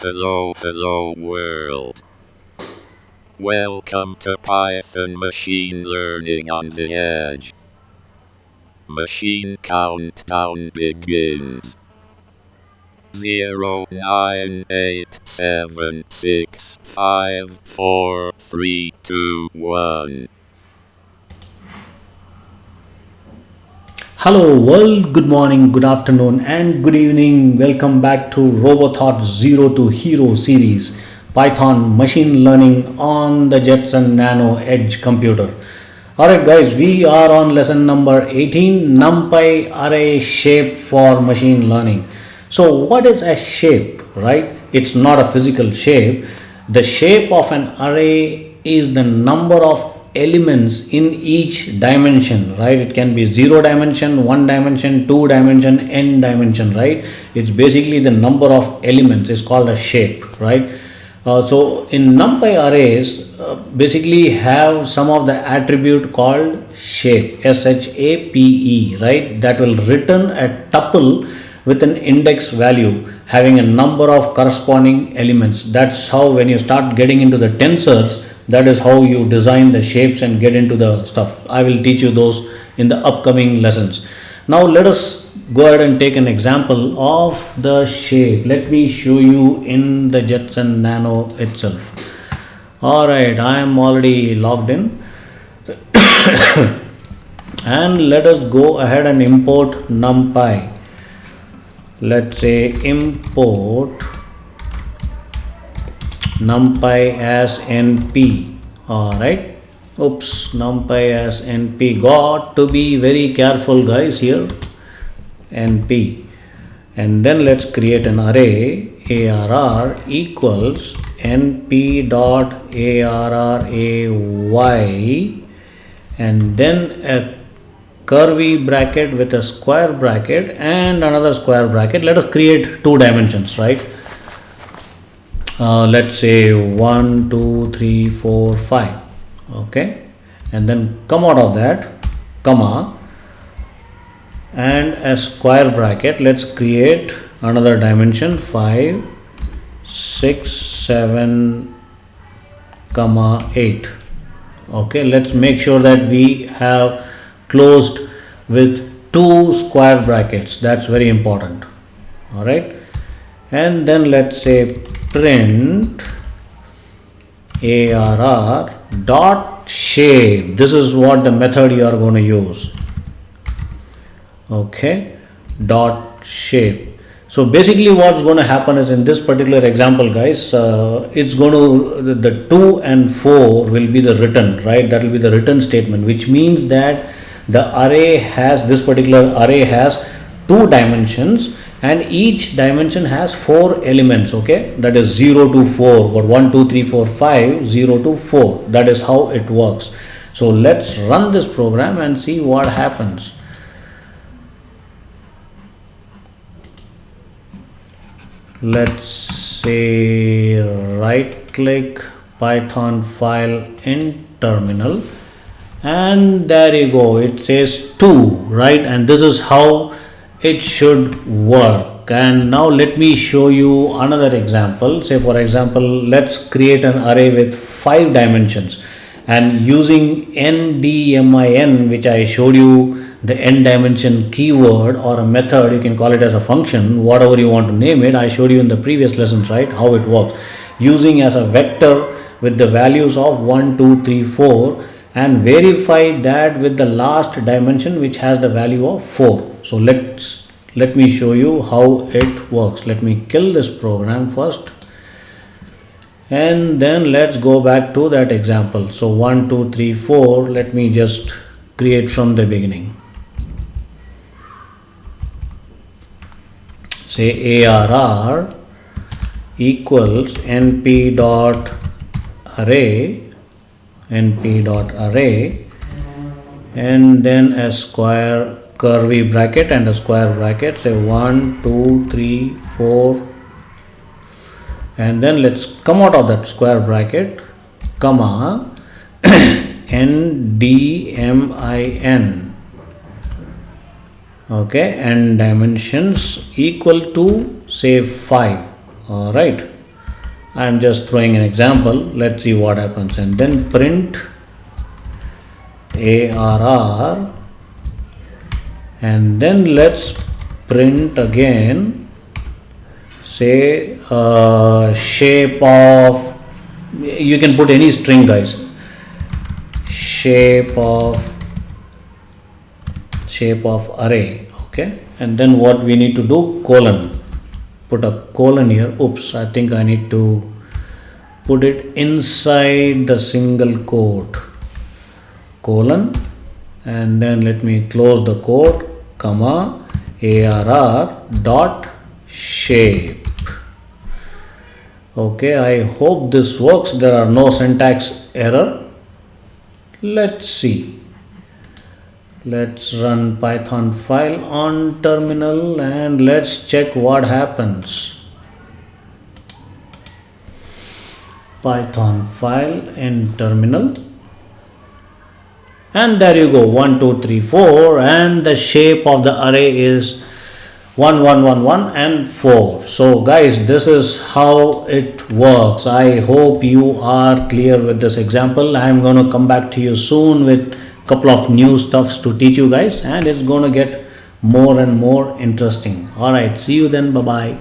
Hello world. Welcome to Python Machine Learning on the Edge. Machine countdown begins. 0987654321. Hello world, good morning, good afternoon, and good evening. Welcome back to RoboThought Zero to Hero series, Python machine learning on the Jetson Nano Edge computer. Alright, guys, we are on lesson number 18, Numpy Array shape for machine learning. So, what is a shape, right? It's not a physical shape. The shape of an array is the number of elements in each dimension, right? It can be 0 dimension, 1 dimension, 2 dimension, n dimension, right? It's basically the number of elements is called a shape, right? So in numpy arrays basically have some of the attribute called shape, shape, right? That will return a tuple with an index value having a number of corresponding elements. That's how when you start getting into the tensors, that is how you design the shapes and get into the stuff. I will teach you those in the upcoming lessons. Now let us go ahead and take an example of the shape. Let me show you in the Jetson Nano itself. Alright, I am already logged in. And let us go ahead and import numpy. Let's say import numpy as np. Alright, oops, numpy as np. Got to be very careful, guys, here. np, and then let's create an array. Arr equals np dot array, and then a curvy bracket with a square bracket and another square bracket. Let us create two dimensions, right? Let's say 1 2 3 4 5. Okay, and then come out of that, comma, and a square bracket. Let's create another dimension 5 6 7 comma 8. Okay, let's make sure that we have closed with two square brackets. That's very important. All right, and then let's say print arr dot shape. This is what the method you are going to use. Okay, dot shape. So basically what's going to happen is, in this particular example, guys, it's going to, the 2 and 4 will be the return, right? That will be the return statement, which means that the array has, this particular array has two dimensions, and each dimension has 4 elements. Okay, that is 0 to 4, but 1 2 3 4 5, 0 to 4. That is how it works. So let's run this program and see what happens. Let's say right click Python file in terminal, and there you go, it says 2, right? And this is how it should work. And now let me show you another example. Say for example, let's create an array with 5 dimensions, and using ndmin, which I showed you, the n dimension keyword or a method, you can call it as a function, whatever you want to name it. I showed you in the previous lessons, right, how it works, using as a vector with the values of 1 2 3 4, and verify that with the last dimension, which has the value of 4. So let me show you how it works. Let me kill this program first, and then let's go back to that example. So 1 2 3 4, let me just create from the beginning. Say arr equals np dot array, and then a square curvy bracket and a square bracket. Say 1 2 3 4, and then let's come out of that square bracket, comma, ndmin. Okay, and dimensions equal to say 5. All right, I'm just throwing an example. Let's see what happens. And then print ARR, and then let's print again, say shape of, you can put any string guys, shape of array. Okay, and then what we need to do, colon, put a colon here. Oops, I think I need to put it inside the single quote, colon, and then let me close the quote, comma, ARR dot shape. Okay, I hope this works. There are no syntax error. Let's see. Let's run Python file on terminal and let's check what happens. Python file in terminal, and there you go, 1 2 3 4, and the shape of the array is 1 1 1 1 and 4. So guys, this is how it works. I hope you are clear with this example. I'm going to come back to you soon with a couple of new stuffs to teach you guys, and it's going to get more and more interesting. All right, see you then. Bye bye.